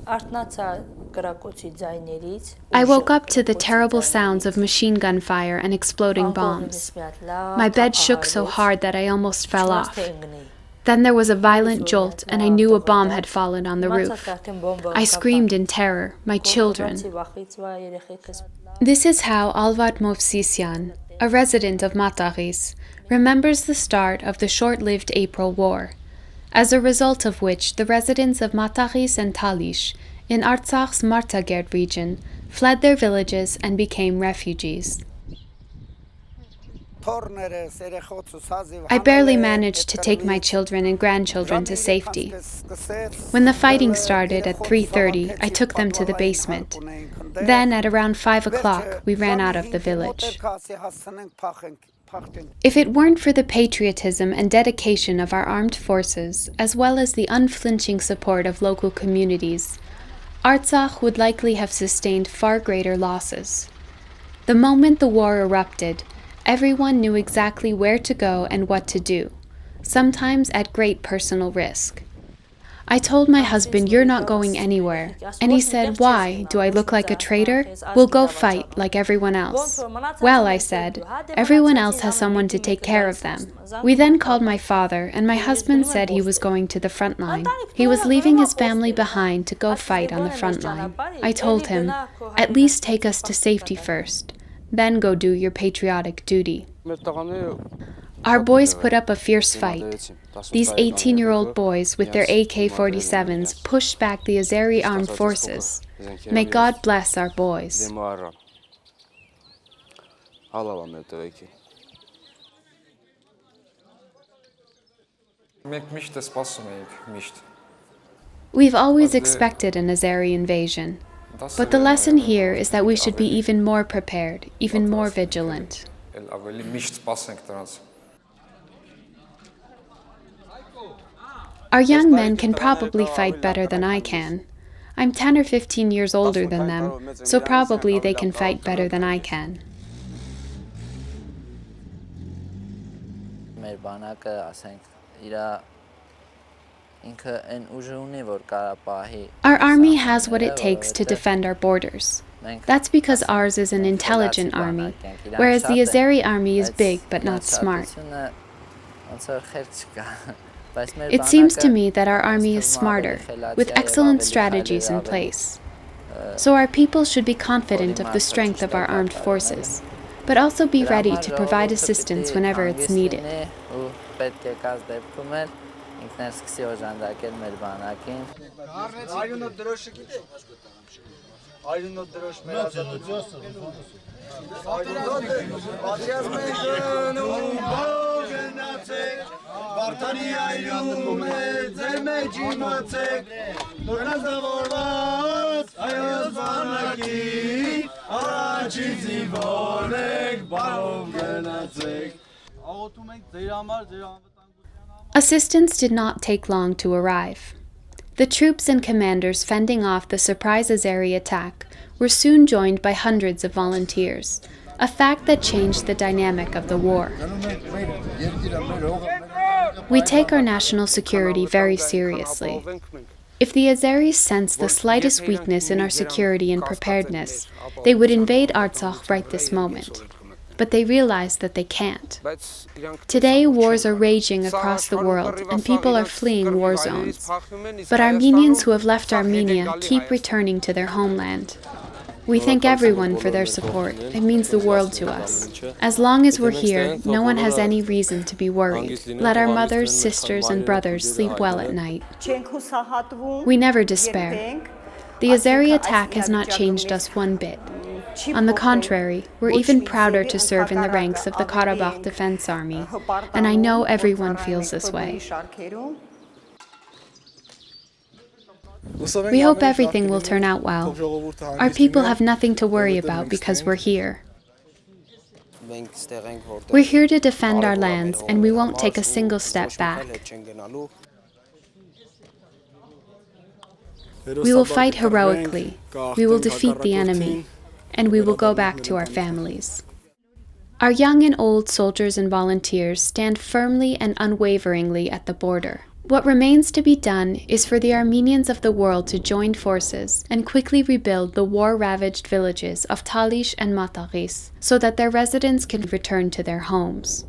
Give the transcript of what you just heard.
I woke up to the terrible sounds of machine gun fire and exploding bombs. My bed shook so hard that I almost fell off. Then there was a violent jolt, and I knew a bomb had fallen on the roof. I screamed in terror, my children. This is how Alvat Movsisyan, a resident of Mataghis, remembers the start of the short-lived April War, as a result of which the residents of Mataghis and Talish in Artsakh's Mataghis region fled their villages and became refugees. I barely managed to take my children and grandchildren to safety. When the fighting started at 3:30, I took them to the basement. Then, at around 5 o'clock, we ran out of the village. If it weren't for the patriotism and dedication of our armed forces, as well as the unflinching support of local communities, Artsakh would likely have sustained far greater losses. The moment the war erupted, everyone knew exactly where to go and what to do, sometimes at great personal risk. I told my husband, "You're not going anywhere." And he said, "Why? Do I look like a traitor? We'll go fight like everyone else." "Well," I said, "everyone else has someone to take care of them." We then called my father, and my husband said he was going to the front line. He was leaving his family behind to go fight on the front line. I told him, "At least take us to safety first. Then go do your patriotic duty." Our boys put up a fierce fight. These 18-year-old boys with their AK-47s pushed back the Azeri armed forces. May God bless our boys. We've always expected an Azeri invasion, but the lesson here is that we should be even more prepared, even more vigilant. Our young men can probably fight better than I can. I'm 10 or 15 years older than them, so probably they can fight better than I can. Our army has what it takes to defend our borders. That's because ours is an intelligent army, whereas the Azeri army is big but not smart. It seems to me that our army is smarter, with excellent strategies in place. So our people should be confident of the strength of our armed forces, but also be ready to provide assistance whenever it's needed. Assistance did not take long to arrive. The troops and commanders fending off the surprise Azeri attack were soon joined by hundreds of volunteers, a fact that changed the dynamic of the war. We take our national security very seriously. If the Azeris sensed the slightest weakness in our security and preparedness, they would invade Artsakh right this moment. But they realize that they can't. Today, wars are raging across the world, and people are fleeing war zones. But Armenians who have left Armenia keep returning to their homeland. We thank everyone for their support. It means the world to us. As long as we're here, no one has any reason to be worried. Let our mothers, sisters, and brothers sleep well at night. We never despair. The Azeri attack has not changed us one bit. On the contrary, we're even prouder to serve in the ranks of the Karabakh Defense Army, and I know everyone feels this way. We hope everything will turn out well. Our people have nothing to worry about because we're here. We're here to defend our lands, and we won't take a single step back. We will fight heroically. We will defeat the enemy. And we will go back to our families. Our young and old soldiers and volunteers stand firmly and unwaveringly at the border. What remains to be done is for the Armenians of the world to join forces and quickly rebuild the war-ravaged villages of Talish and Mataghis so that their residents can return to their homes.